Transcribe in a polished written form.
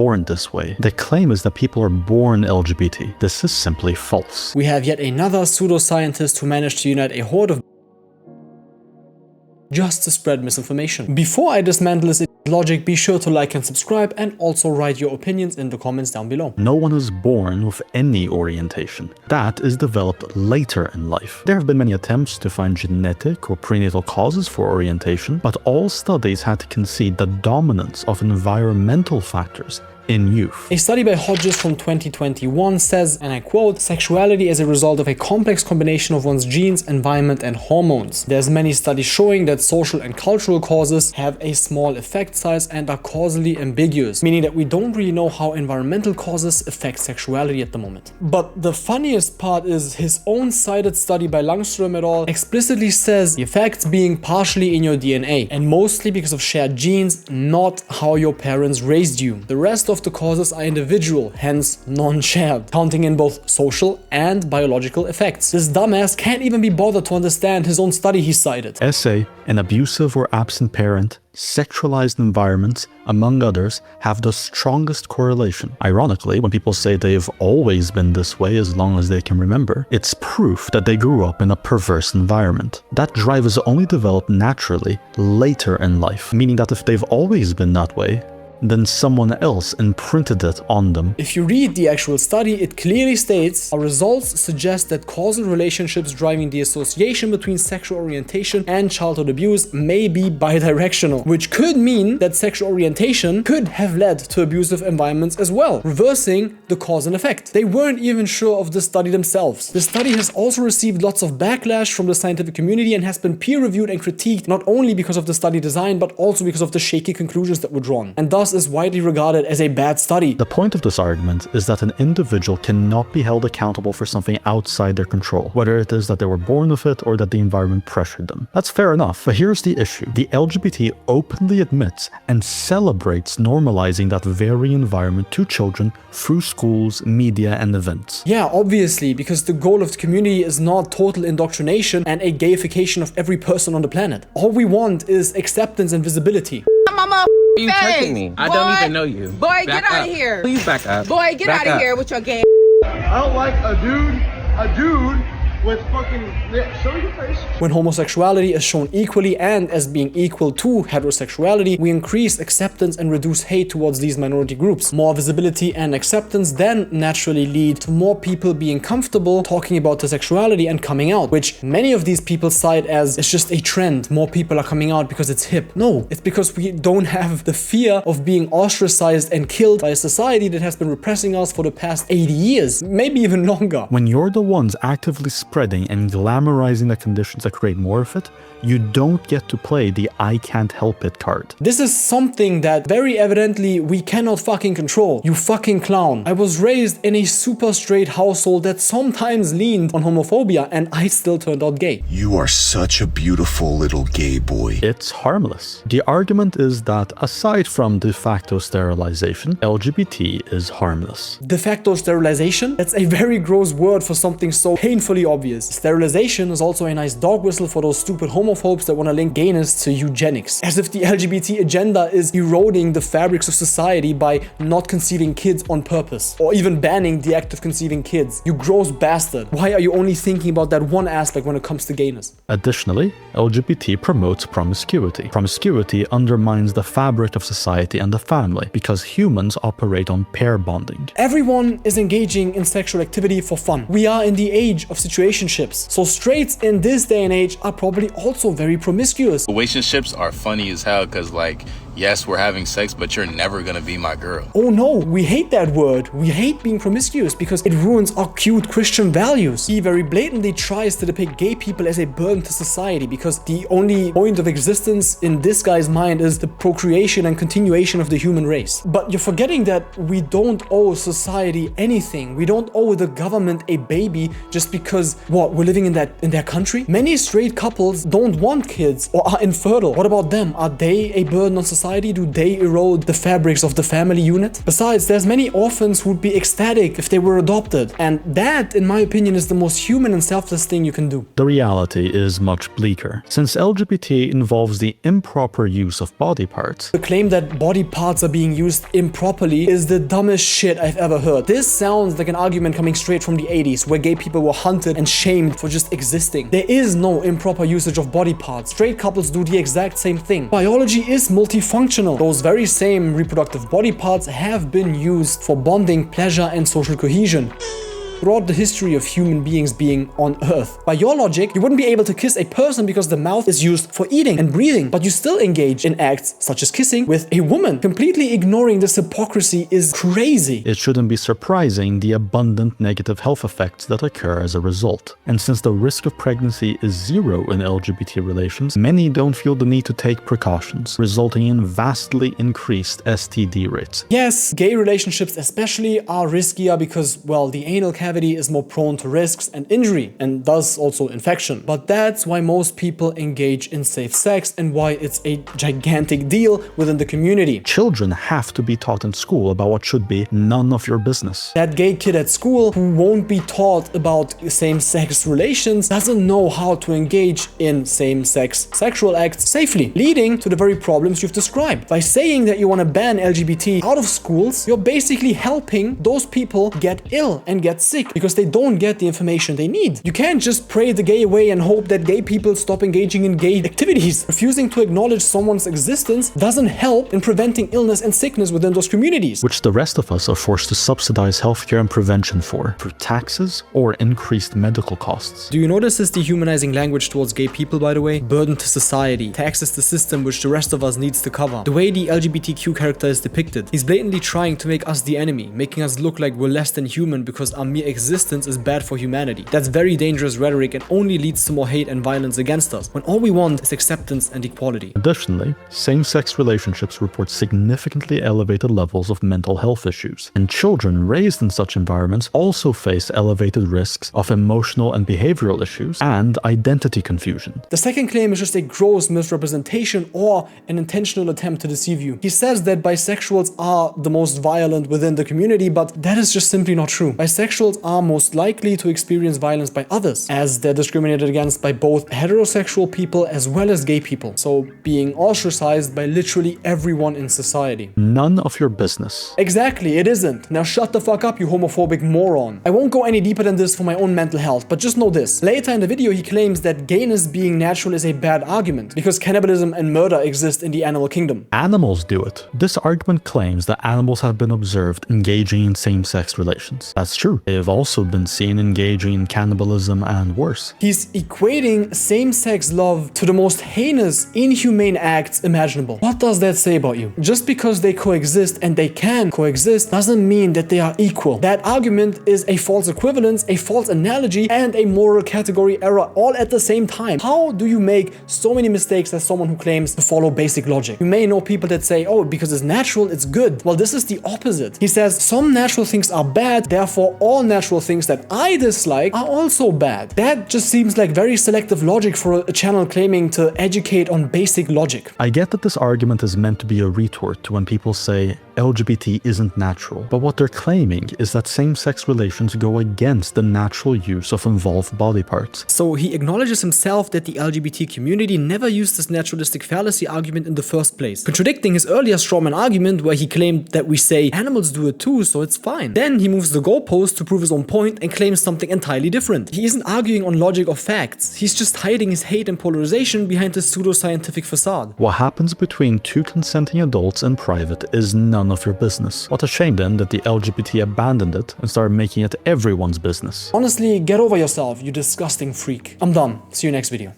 born this way. The claim is that people are born LGBT. This is simply false. We have yet another pseudoscientist who managed to unite a horde of just to spread misinformation. Before I dismantle this logic, be sure to like and subscribe, and also write your opinions in the comments down below. No one is born with any orientation. That is developed later in life. There have been many attempts to find genetic or prenatal causes for orientation, but all studies had to concede the dominance of environmental factors in youth. A study by Hodges from 2021 says, and I quote, "Sexuality is a result of a complex combination of one's genes, environment, and hormones. There's many studies showing that social and cultural causes have a small effect size and are causally ambiguous," meaning that we don't really know how environmental causes affect sexuality at the moment. But the funniest part is his own cited study by Langström et al. Explicitly says the effects being partially in your DNA, and mostly because of shared genes, not how your parents raised you. The rest of the causes are individual, hence non-shared, counting in both social and biological effects. This dumbass can't even be bothered to understand his own study he cited. Essay, an abusive or absent parent, sexualized environments, among others, have the strongest correlation. Ironically, when people say they've always been this way as long as they can remember, it's proof that they grew up in a perverse environment. That drive is only developed naturally later in life, meaning that if they've always been that way, then someone else imprinted it on them. If you read the actual study, it clearly states, our results suggest that causal relationships driving the association between sexual orientation and childhood abuse may be bidirectional, which could mean that sexual orientation could have led to abusive environments as well, reversing the cause and effect. They weren't even sure of the study themselves. The study has also received lots of backlash from the scientific community and has been peer-reviewed and critiqued, not only because of the study design, but also because of the shaky conclusions that were drawn, and thus is widely regarded as a bad study. The point of this argument is that an individual cannot be held accountable for something outside their control, whether it is that they were born with it or that the environment pressured them. That's fair enough, but here's the issue. The LGBT openly admits and celebrates normalizing that very environment to children through schools, media, and events. Yeah, obviously, because the goal of the community is not total indoctrination and a gayification of every person on the planet. All we want is acceptance and visibility. Mama, you touching me? I don't even know you. Boy, get out of here. Please back up. Boy, get out of here with your gay. I don't like a dude with fucking, show your face. When homosexuality is shown equally and as being equal to heterosexuality, we increase acceptance and reduce hate towards these minority groups. More visibility and acceptance then naturally lead to more people being comfortable talking about their sexuality and coming out, which many of these people cite as it's just a trend. More people are coming out because it's hip. No, it's because we don't have the fear of being ostracized and killed by a society that has been repressing us for the past 80 years, maybe even longer. When you're the ones actively spreading and glamorizing the conditions that create more of it, you don't get to play the I can't help it card. This is something that very evidently we cannot fucking control. You fucking clown. I was raised in a super straight household that sometimes leaned on homophobia, and I still turned out gay. You are such a beautiful little gay boy. It's harmless. The argument is that aside from de facto sterilization, LGBT is harmless. De facto sterilization? That's a very gross word for something so painfully obvious. Sterilization is also a nice dog whistle for those stupid homophobes that want to link gayness to eugenics. As if the LGBT agenda is eroding the fabrics of society by not conceiving kids on purpose, or even banning the act of conceiving kids. You gross bastard. Why are you only thinking about that one aspect when it comes to gayness? Additionally, LGBT promotes promiscuity. Promiscuity undermines the fabric of society and the family because humans operate on pair bonding. Everyone is engaging in sexual activity for fun. We are in the age of situationships, so straights in this day and age are probably also very promiscuous. Relationships are funny as hell because, like, yes, we're having sex, but you're never gonna be my girl. Oh no, we hate that word. We hate being promiscuous because it ruins our cute Christian values. He very blatantly tries to depict gay people as a burden to society because the only point of existence in this guy's mind is the procreation and continuation of the human race. But you're forgetting that we don't owe society anything. We don't owe the government a baby just because, what, we're living in their country? Many straight couples don't want kids or are infertile. What about them? Are they a burden on society? society, do they erode the fabrics of the family unit? Besides, there's many orphans who'd be ecstatic if they were adopted, and that, in my opinion, is the most human and selfless thing you can do. The reality is much bleaker. Since LGBT involves the improper use of body parts, The claim that body parts are being used improperly is the dumbest shit I've ever heard. This sounds like an argument coming straight from the 80s, where gay people were hunted and shamed for just existing. There is no improper usage of body parts. Straight couples do the exact same thing. Biology is multifunctional. Those very same reproductive body parts have been used for bonding, pleasure, and social cohesion throughout the history of human beings being on Earth. By your logic, you wouldn't be able to kiss a person because the mouth is used for eating and breathing, but you still engage in acts such as kissing with a woman. Completely ignoring this hypocrisy is crazy. it shouldn't be surprising the abundant negative health effects that occur as a result. And since the risk of pregnancy is zero in LGBT relations, many don't feel the need to take precautions, resulting in vastly increased STD rates. Yes, gay relationships especially are riskier because, well, the anal cavity is more prone to risks and injury, and thus also infection. But that's why most people engage in safe sex and why it's a gigantic deal within the community. Children have to be taught in school about what should be none of your business. That gay kid at school who won't be taught about same-sex relations doesn't know how to engage in same-sex sexual acts safely, leading to the very problems you've described. By saying that you want to ban LGBT out of schools, you're basically helping those people get ill and get sick because they don't get the information they need. You can't just pray the gay away and hope that gay people stop engaging in gay activities. Refusing to acknowledge someone's existence doesn't help in preventing illness and sickness within those communities, which the rest of us are forced to subsidize healthcare and prevention for, through taxes or increased medical costs. Do you notice this dehumanizing language towards gay people, by the way? Burden to society, taxes the system which the rest of us needs to cover. The way the LGBTQ character is depicted, he's blatantly trying to make us the enemy, making us look like we're less than human because our mere existence is bad for humanity. That's very dangerous rhetoric and only leads to more hate and violence against us, when all we want is acceptance and equality. Additionally, same-sex relationships report significantly elevated levels of mental health issues, and children raised in such environments also face elevated risks of emotional and behavioral issues and identity confusion. The second claim is just a gross misrepresentation or an intentional attempt to deceive you. He says that bisexuals are the most violent within the community, but that is just simply not true. Bisexuals are most likely to experience violence by others, as they're discriminated against by both heterosexual people as well as gay people, so being ostracized by literally everyone in society. None of your business. Exactly, it isn't. Now shut the fuck up, you homophobic moron. I won't go any deeper than this for my own mental health, but just know this. Later in the video he claims that gayness being natural is a bad argument, because cannibalism and murder exist in the animal kingdom. Animals do it. This argument claims that animals have been observed engaging in same-sex relations. That's true. They have also been seen engaging in cannibalism and worse. He's equating same-sex love to the most heinous, inhumane acts imaginable. What does that say about you? Just because they coexist and they can coexist doesn't mean that they are equal. That argument is a false equivalence, a false analogy, and a moral category error all at the same time. How do you make so many mistakes as someone who claims to follow basic logic? You may know people that say, oh, because it's natural, it's good. Well, this is the opposite. He says some natural things are bad, therefore all natural things that I dislike are also bad. That just seems like very selective logic for a channel claiming to educate on basic logic. I get that this argument is meant to be a retort to when people say LGBT isn't natural, but what they're claiming is that same-sex relations go against the natural use of involved body parts. So he acknowledges himself that the LGBT community never used this naturalistic fallacy argument in the first place, contradicting his earlier strawman argument where he claimed that we say animals do it too, so it's fine. Then he moves the goalpost to prove his own point and claims something entirely different. He isn't arguing on logic or facts, he's just hiding his hate and polarization behind his pseudoscientific facade. What happens between two consenting adults in private is none of your business. What a shame then that the LGBT abandoned it and started making it everyone's business. Honestly, get over yourself, you disgusting freak. I'm done. See you next video.